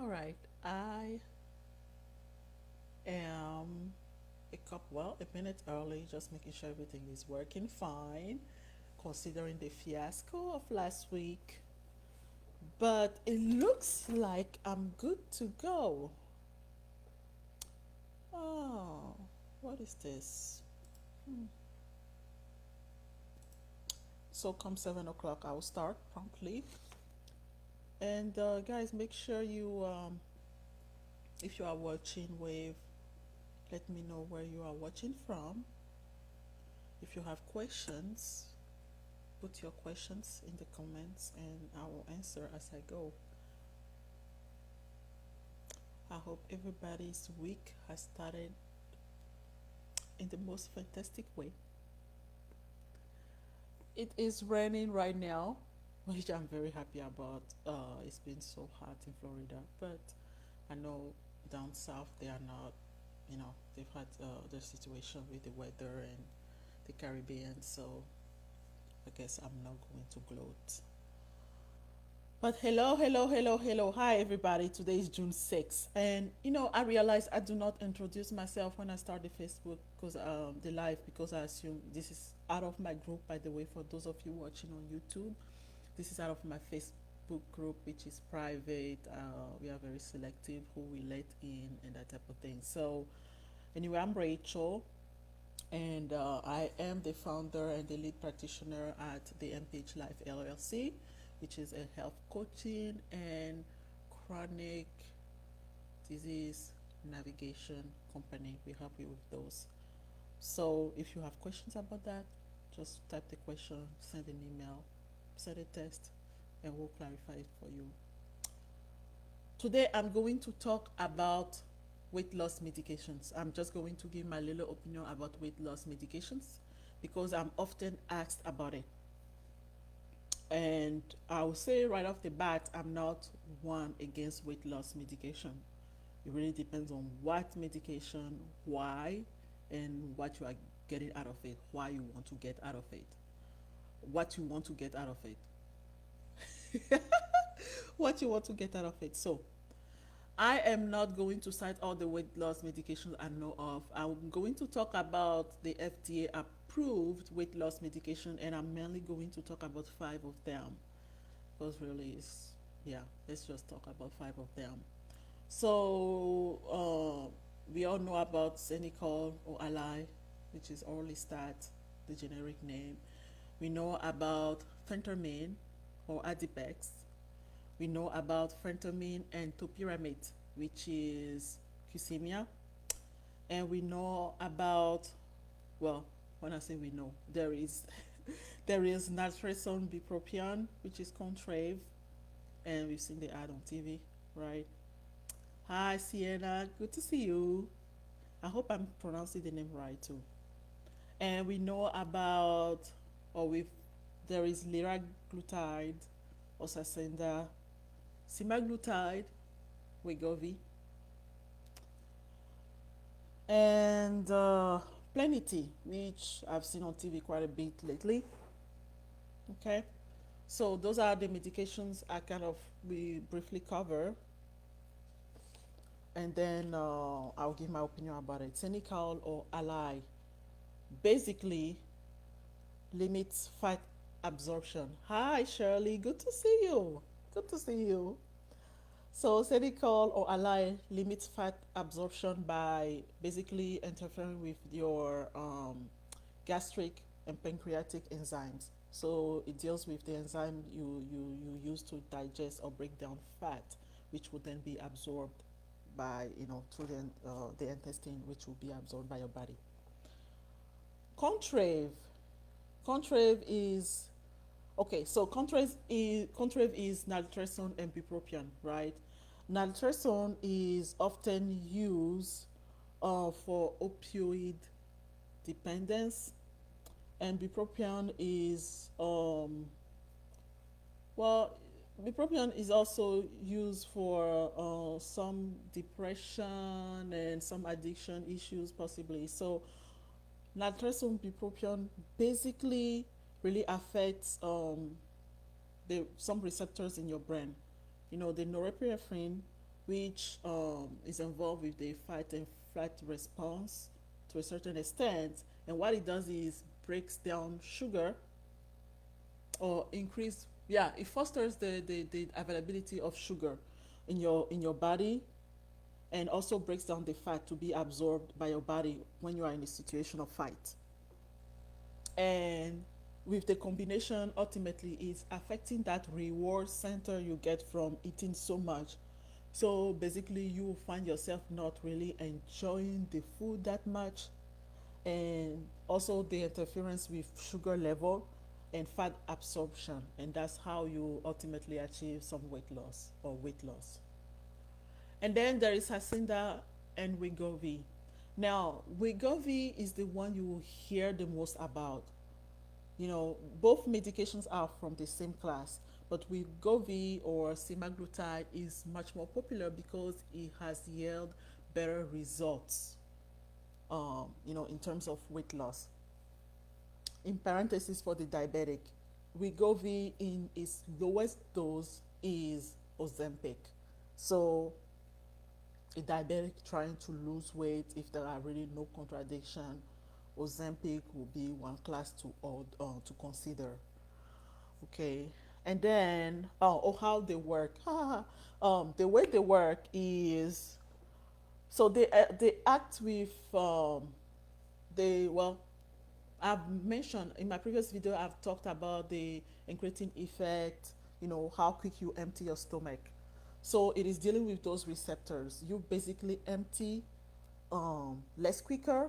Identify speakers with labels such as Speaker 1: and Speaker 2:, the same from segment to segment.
Speaker 1: All right, I am a minute early, just making sure everything is working fine, considering the fiasco of last week. But it looks like I'm good to go. Oh, what is this? Hmm. So come 7 o'clock, I'll start promptly. And guys, make sure if you are watching Wave, let me know where you are watching from. If you have questions, put your questions in the comments and I will answer as I go. I hope everybody's week has started in the most fantastic way. It is raining right now, which I'm very happy about. It's been so hot in Florida, but I know down south they are not, they've had their situation with the weather and the Caribbean, so I guess I'm not going to gloat. But hello, hello, hello, hello. Hi, everybody. Today is June 6th. And, I realized I do not introduce myself when I start the Facebook because the live because I assume this is out of my group, by the way, for those of you watching on YouTube. This is out of my Facebook group, which is private. We are very selective who we let in and that type of thing. So, anyway, I'm Rachel and I am the founder and the lead practitioner at the MPH Life LLC, which is a health coaching and chronic disease navigation company. We help you with those. So if you have questions about that, just type the question, send an email, send a text, and we'll clarify it for you. Today I'm going to talk about weight loss medications. I'm just going to give my little opinion about weight loss medications because I'm often asked about it. And I'll say right off the bat, I'm not one against weight loss medication. It really depends on what medication, why, and what you are getting out of it, why you want to get out of it, what you want to get out of it, what you want to get out of it. So, I am not going to cite all the weight loss medications I know of. I'm going to talk about the FDA approved weight loss medication, and I'm mainly going to talk about five of them because really, yeah, let's just talk about five of them. So, we all know about Xenical or Ally, which is Orlistat, the generic name. We know about Phentermine or Adipex. We know about Phentermine and Topiramate, which is Qsymia. And we know about, well, when I say we know, there is naltrexone bupropion, which is Contrave, and we've seen the ad on TV, right? Hi, Sienna. Good to see you. I hope I'm pronouncing the name right too. And we know about, or we've, there is liraglutide, Osasenda, semaglutide, Wegovy, and Plenity, which I've seen on TV quite a bit lately. Okay, so those are the medications I kind of we briefly cover, and then I'll give my opinion about it. Xenical or Ally basically limits fat absorption. Hi, Shirley. Good to see you. Good to see you. So, Xenical or Ally limits fat absorption by basically interfering with your gastric and pancreatic enzymes. So, it deals with the enzyme you use to digest or break down fat, which would then be absorbed by, through the intestine, which will be absorbed by your body. Contrave. Contrave is okay. So Contrave is naltrexone and bupropion, right? Naltrexone is often used for opioid dependence, and bupropion is well, bupropion is also used for some depression and some addiction issues, possibly. So naltrexone bupropion basically really affects the some receptors in your brain. The norepinephrine which is involved with the fight and flight response to a certain extent. And what it does is breaks down sugar or increase, yeah, it fosters the availability of sugar in your body, and also breaks down the fat to be absorbed by your body when you are in a situation of fight. And with the combination, ultimately it's affecting that reward center you get from eating so much. So basically you will find yourself not really enjoying the food that much, and also the interference with sugar level and fat absorption, and that's how you ultimately achieve some weight loss or weight loss. And then there is Hacinda and Wegovy. Now, Wegovy is the one you will hear the most about. You know, both medications are from the same class, but Wegovy or semaglutide is much more popular because it has yielded better results, in terms of weight loss. In parentheses for the diabetic, Wegovy in its lowest dose is Ozempic. So a diabetic trying to lose weight, if there are really no contradiction, Ozempic will be one class to consider. Okay, and then how they work. The way they work is, so they act with they well, I've mentioned in my previous video, I've talked about the incretin effect, how quick you empty your stomach. So it is dealing with those receptors. You basically empty less quicker,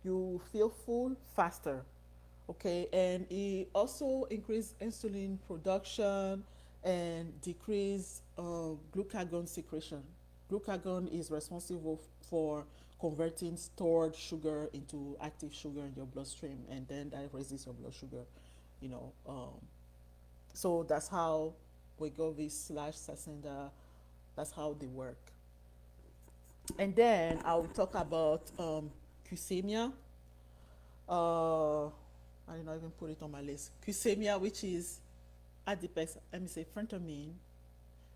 Speaker 1: you feel full faster. Okay, and it also increase insulin production and decrease glucagon secretion. Glucagon is responsible for converting stored sugar into active sugar in your bloodstream, and then that raises your blood sugar. You know, so that's how Wegovy slash Saxenda. That's how they work. And then I will talk about Cusamia. I did not even put it on my list. Cusamia, which is Adipex, let me say Phentermine,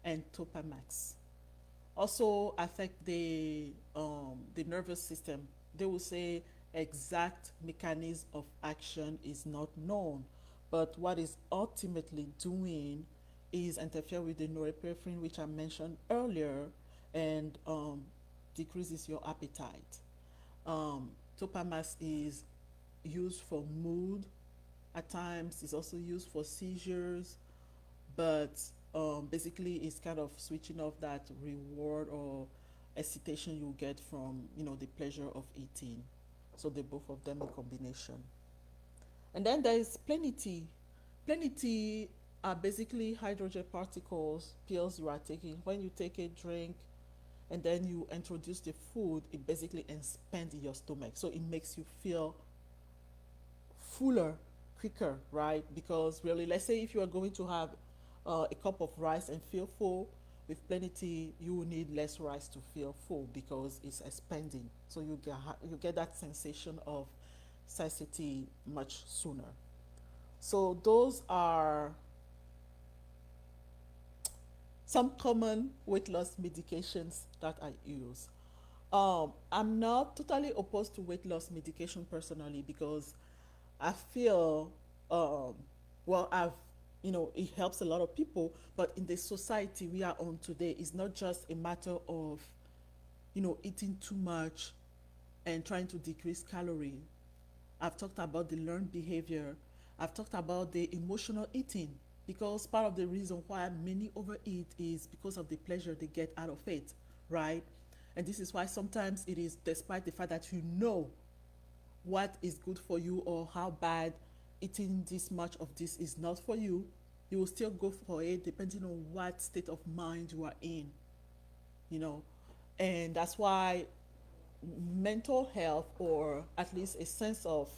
Speaker 1: and Topamax. Also affect the nervous system. They will say exact mechanism of action is not known, but what is ultimately doing is interfere with the norepinephrine, which I mentioned earlier, and decreases your appetite. Topamax is used for mood. At times, it's also used for seizures, but basically, it's kind of switching off that reward or excitation you get from the pleasure of eating. So the both of them in combination. And then there is Plenity. Plenity are basically hydrogen particles pills you are taking. When you take a drink and then you introduce the food, it basically expands in your stomach. So it makes you feel fuller quicker, right? Because really, let's say if you are going to have a cup of rice and feel full, with Plenity you will need less rice to feel full because it's expanding. So you get that sensation of satiety much sooner. So those are some common weight loss medications that I use. I'm not totally opposed to weight loss medication personally because I feel, I've, it helps a lot of people, but in the society we are on today, it's not just a matter of, eating too much and trying to decrease calorie. I've talked about the learned behavior. I've talked about the emotional eating because part of the reason why many overeat is because of the pleasure they get out of it, right? And this is why sometimes it is despite the fact that you know what is good for you or how bad eating this much of this is not for you, you will still go for it depending on what state of mind you are in, you know. And that's why mental health, or at least a sense of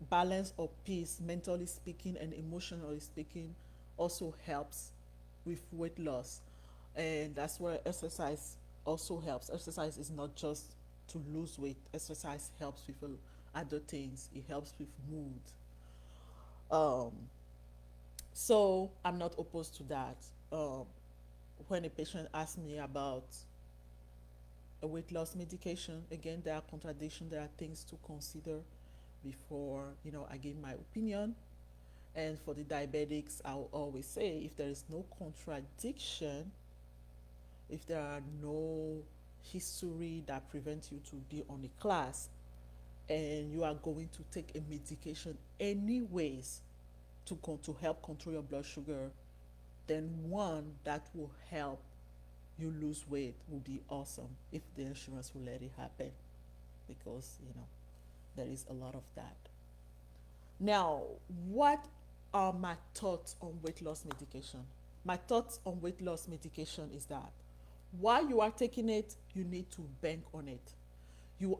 Speaker 1: balance or peace, mentally speaking and emotionally speaking, also helps with weight loss. And that's where exercise also helps. Exercise is not just to lose weight, exercise helps with other things, it helps with mood. Um, so I'm not opposed to that. when a patient asks me about a weight loss medication, again, there are contradictions, there are things to consider before, I give my opinion. And for the diabetics, I'll always say if there is no contradiction, if there are no history that prevents you to be on a class, and you are going to take a medication anyways to help control your blood sugar, then one that will help you lose weight will be awesome if the insurance will let it happen, because there is a lot of that. Now, what are my thoughts on weight loss medication? My thoughts on weight loss medication is that while you are taking it, you need to bank on it. You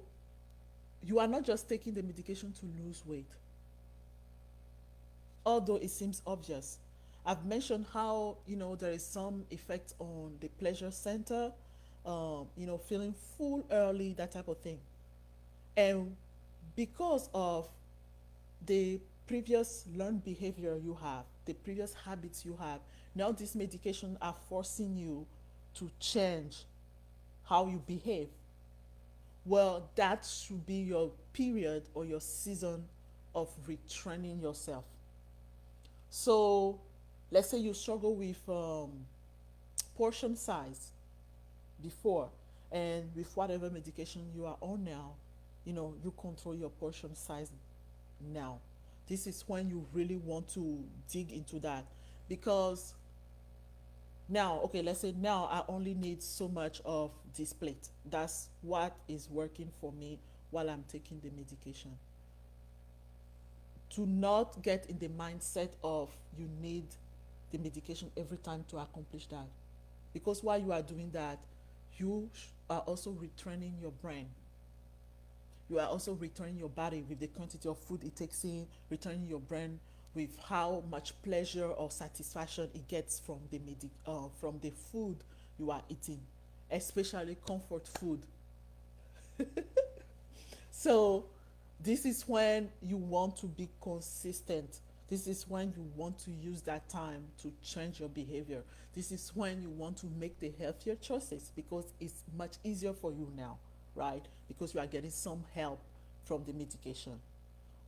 Speaker 1: you are not just taking the medication to lose weight, although it seems obvious. I've mentioned how there is some effect on the pleasure center, feeling full early, that type of thing, and because of the previous learned behavior you have, the previous habits you have, now these medications are forcing you to change how you behave. Well, that should be your period or your season of retraining yourself. So, let's say you struggle with portion size before, and with whatever medication you are on now, you control your portion size now. This is when you really want to dig into that, because now, okay, let's say now I only need so much of this plate. That's what is working for me while I'm taking the medication. To not get in the mindset of you need the medication every time to accomplish that. Because while you are doing that, you are also retraining your brain. You are also retraining your body with the quantity of food it takes in, retraining your brain with how much pleasure or satisfaction it gets from the food you are eating, especially comfort food. So this is when you want to be consistent. This is when you want to use that time to change your behavior. This is when you want to make the healthier choices, because it's much easier for you now, right? Because you are getting some help from the medication.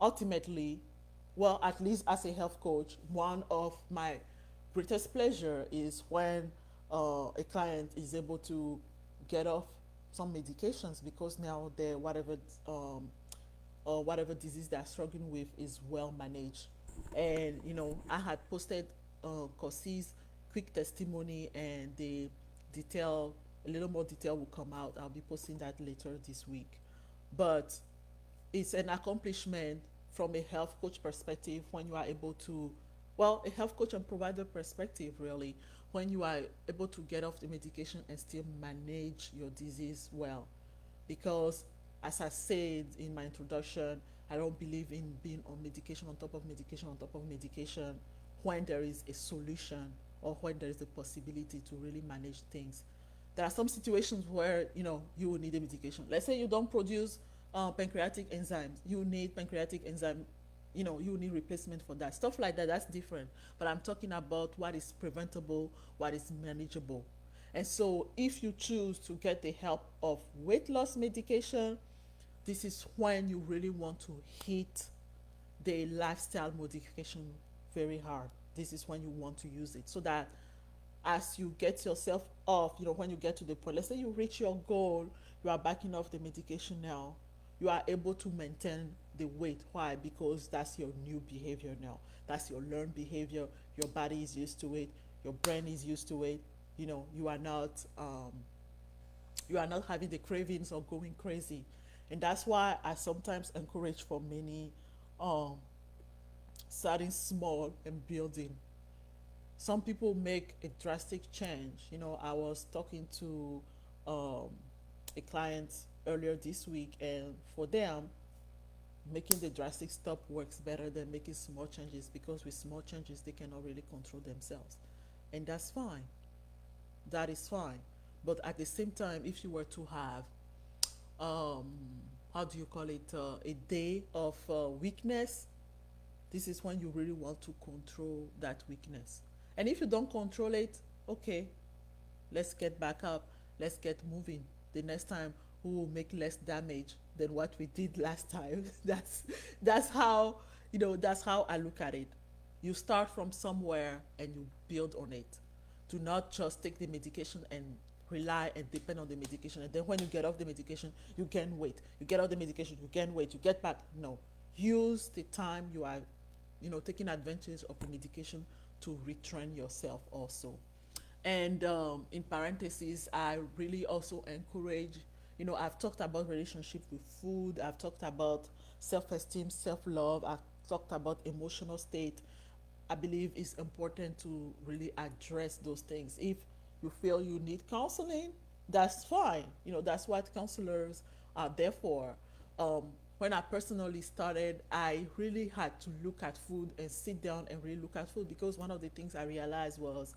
Speaker 1: Ultimately, well, at least as a health coach, one of my greatest pleasure is when a client is able to get off some medications, because now their whatever or whatever disease they're struggling with is well managed. And I had posted Kosi's quick testimony, and the detail, a little more detail will come out. I'll be posting that later this week. But it's an accomplishment from a health coach perspective when you are able to, well, a health coach and provider perspective, really, when you are able to get off the medication and still manage your disease well. Because, as I said in my introduction, I don't believe in being on medication on top of medication on top of medication when there is a solution, or when there is a possibility to really manage things. There are some situations where you will need a medication. Let's say you don't produce pancreatic enzymes, you need pancreatic enzyme, you need replacement for that. Stuff like that, that's different. But I'm talking about what is preventable, what is manageable. And so if you choose to get the help of weight loss medication, this is when you really want to hit the lifestyle modification very hard. This is when you want to use it, so that as you get yourself off, when you get to the point, let's say you reach your goal, you are backing off the medication now, you are able to maintain the weight. Why? Because that's your new behavior now. That's your learned behavior. Your body is used to it. Your brain is used to it. You are not having the cravings or going crazy. And that's why I sometimes encourage for many um, starting small and building. Some people make a drastic change. I was talking to um, a client earlier this week, and for them, making the drastic step works better than making small changes, because with small changes, they cannot really control themselves. And that's fine. That is fine. But at the same time, if you were to have, um, how do you call it, a day of weakness, this is when you really want to control that weakness. And if you don't control it, okay, let's get back up, let's get moving. The next time we will make less damage than what we did last time. That's how, that's how I look at it. You start from somewhere and you build on it. Do not just take the medication and rely and depend on the medication, and then when you get off the medication you gain weight, you get off the medication you gain weight, you get back. No, use the time you are, taking advantage of the medication to retrain yourself also. And in parentheses, I really also encourage, I've talked about relationship with food, I've talked about self-esteem, self-love, I've talked about emotional state. I believe it's important to really address those things. If you feel you need counseling, that's fine. That's what counselors are there for. Um, when I personally started, I really had to look at food and sit down and really look at food, because one of the things I realized was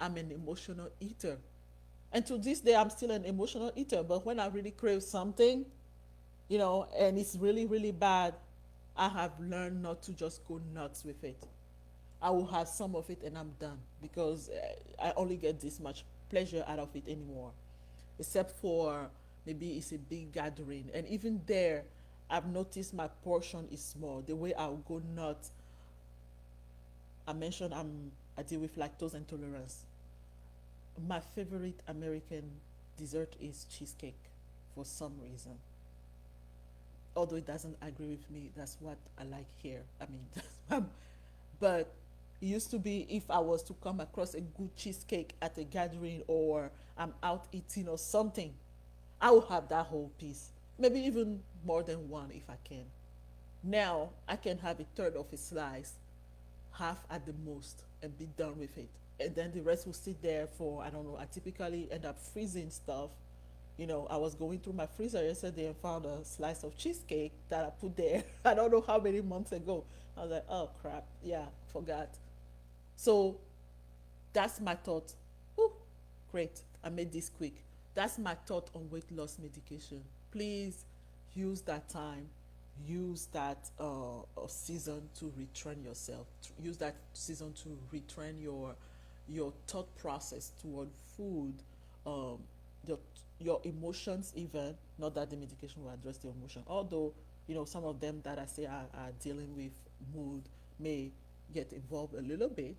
Speaker 1: I'm an emotional eater. And to this day, I'm still an emotional eater. But when I really crave something, and it's really, really bad, I have learned not to just go nuts with it. I will have some of it and I'm done, because I only get this much pleasure out of it anymore. Except for maybe it's a big gathering. And even there, I've noticed my portion is small. The way I'll go nuts, I mentioned I deal with lactose intolerance. My favorite American dessert is cheesecake for some reason. Although it doesn't agree with me, that's what I like here. I mean, but it used to be if I was to come across a good cheesecake at a gathering or I'm out eating or something, I will have that whole piece. Maybe even more than one if I can. Now I can have a third of a slice, half at the most, and be done with it. And then the rest will sit there for, I don't know. I typically end up freezing stuff. I was going through my freezer yesterday and found a slice of cheesecake that I put there. I don't know how many months ago. I was like, oh crap, yeah, forgot. So that's my thought. Ooh, great, I made this quick. That's my thought on weight loss medication. Please use that time, use that season to retrain yourself. Use that season to retrain your thought process toward food, um, your your emotions even. Not that the medication will address the emotion, although some of them that I say are dealing with mood may get involved a little bit,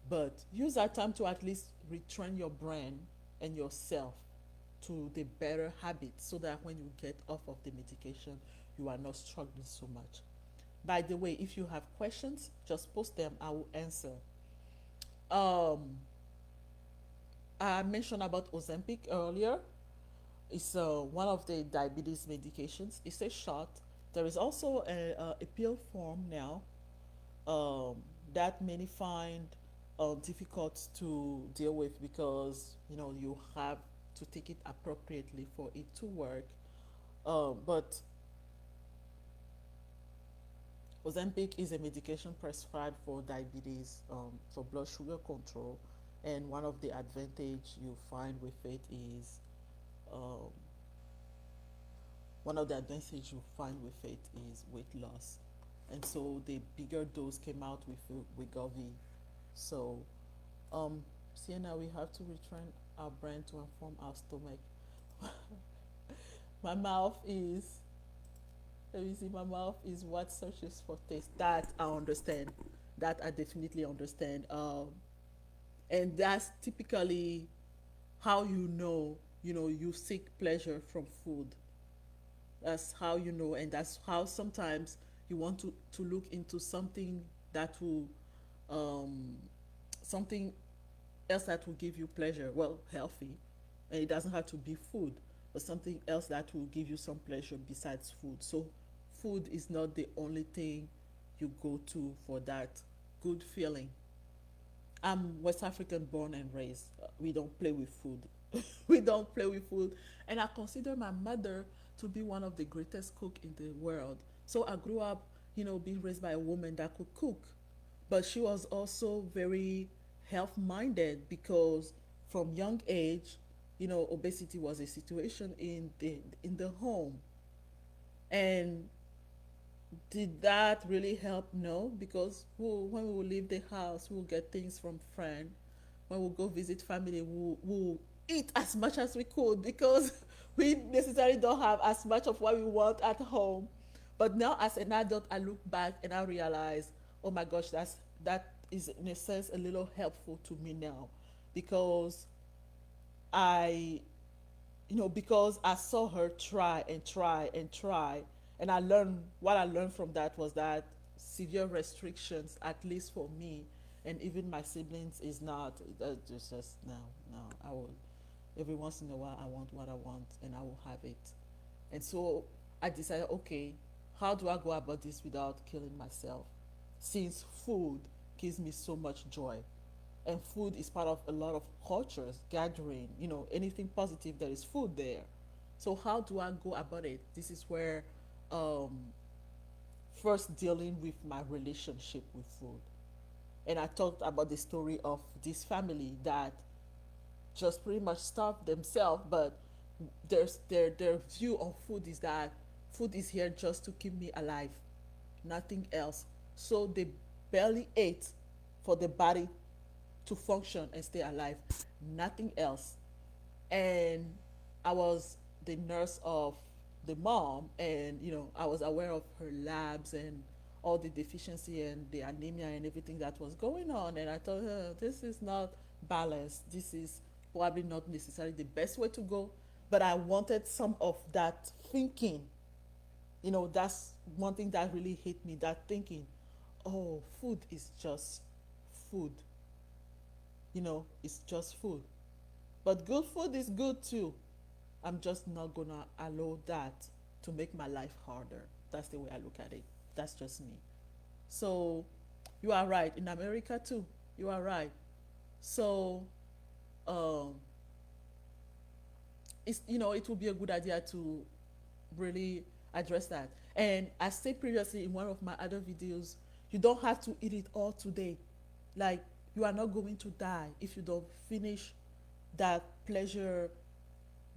Speaker 1: but use that time to at least retrain your brain and yourself to the better habits, so that when you get off of the medication, you are not struggling so much. By the way, if you have questions, just post them, I will answer. Um, I mentioned about Ozempic earlier. It's one of the diabetes medications. It's a shot. There is also a pill form now, um, that many find difficult to deal with, because you have to take it appropriately for it to work. But Ozempic is a medication prescribed for diabetes, for blood sugar control, and one of the advantage you find with it is um, one of the advantages you find with it is weight loss. And so the bigger dose came out with Wegovy. So, Sienna, we have to retrain our brain to inform our stomach. My mouth is, let me see, my mouth is what searches for taste. That I understand. That I definitely understand. And that's typically how you seek pleasure from food. That's how and that's how sometimes you want to look into something that will, um, something else that will give you pleasure. Well, healthy, and it doesn't have to be food, but something else that will give you some pleasure besides food. So, food is not the only thing you go to for that good feeling. I'm West African born and raised. We don't play with food. We don't play with food. And I consider my mother to be one of the greatest cook in the world. So I grew up, being raised by a woman that could cook. But she was also very health minded, because from young age, obesity was a situation in the home. And did that really help? No, because when we will leave the house, we'll get things from friend. When we go visit family, we'll eat as much as we could because we necessarily don't have as much of what we want at home. But now as an adult, I look back and I realize, oh my gosh, that is in a sense a little helpful to me now, because I, because I saw her try and try and try, and I learned what I learned from that was that severe restrictions, at least for me and even my siblings, is not. Just no, no. I will, every once in a while I want what I want and I will have it. And so I decided, okay, how do I go about this without killing myself? Since food gives me so much joy, and food is part of a lot of cultures, gathering, anything positive, there is food there. So how do I go about it? This is where, um, first dealing with my relationship with food. And I talked about the story of this family that just pretty much starve themselves, but their view on food is that food is here just to keep me alive, nothing else. So they barely ate for the body to function and stay alive, nothing else. And I was the nurse of the mom, and I was aware of her labs and all the deficiency and the anemia and everything that was going on. And I told her, this is not balanced, this is probably not necessarily the best way to go, but I wanted some of that thinking. That's one thing that really hit me, that thinking, oh, food is just food. It's just food, but good food is good too. I'm just not gonna allow that to make my life harder. That's the way I look at it. That's just me. So you are right. In America too, you are right. So um, it would be a good idea to really address that. And I said previously in one of my other videos, you don't have to eat it all today. Like, you are not going to die if you don't finish that pleasure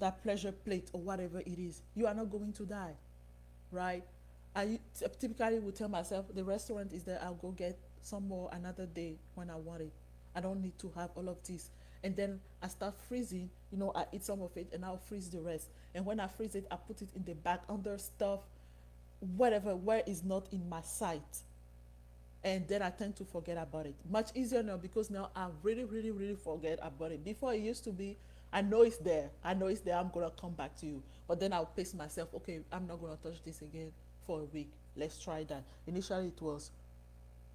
Speaker 1: that pleasure plate or whatever it is. You are not going to die, right? I typically would tell myself, the restaurant is there, I'll go get some more another day when I want it. I don't need to have all of this. And then I start freezing, I eat some of it and I'll freeze the rest. And when I freeze it, I put it in the back under stuff, whatever, where is not in my sight. And then I tend to forget about it. Much easier now because now I really, really, really forget about it. Before, it used to be, I know it's there. I know it's there. I'm gonna come back to you. But then I'll pace myself. Okay, I'm not gonna touch this again for a week. Let's try that. Initially, it was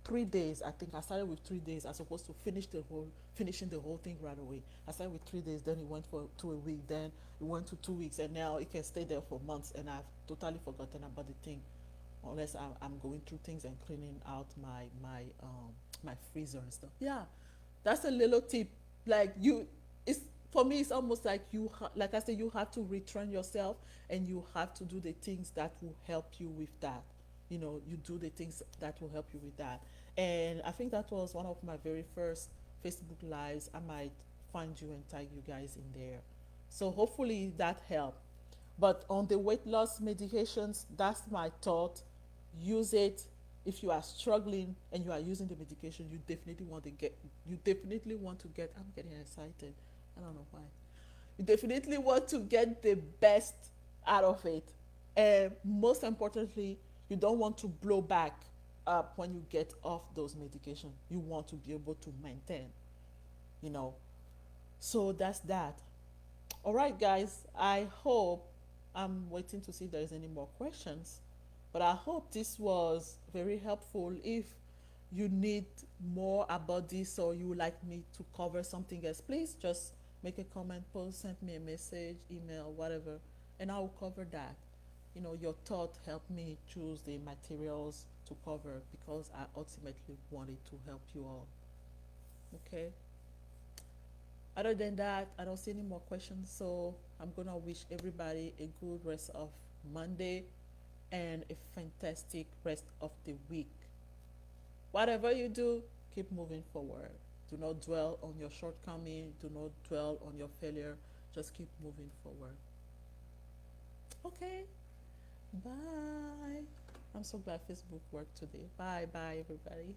Speaker 1: 3 days. I think I started with 3 days. I was supposed to finishing the whole thing right away. I started with 3 days. Then it went to a week. Then it went to 2 weeks, and now it can stay there for months. And I've totally forgotten about the thing, unless I'm going through things and cleaning out my freezer and stuff. Yeah, that's a little tip. Like, it's for me, it's almost like like I said, you have to retrain yourself, and you have to do the things that will help you with that. You do the things that will help you with that. And I think that was one of my very first Facebook lives. I might find you and tag you guys in there. So hopefully that helped. But on the weight loss medications, that's my thought. Use it. If you are struggling and you are using the medication, you definitely want to get, I'm getting excited. I don't know why. You definitely want to get the best out of it. And most importantly, you don't want to blow back up when you get off those medications. You want to be able to maintain, you know. So that's that. All right, guys. I hope, I'm waiting to see if there's any more questions, but I hope this was very helpful. If you need more about this, or you would like me to cover something else, please just make a comment, post, send me a message, email, whatever, and I will cover that. Your thought helped me choose the materials to cover, because I ultimately wanted to help you all. Okay. Other than that, I don't see any more questions, so I'm gonna wish everybody a good rest of Monday and a fantastic rest of the week. Whatever you do, keep moving forward. Do not dwell on your shortcoming, do not dwell on your failure, just keep moving forward. Okay, bye. I'm so glad Facebook worked today. Bye bye, everybody.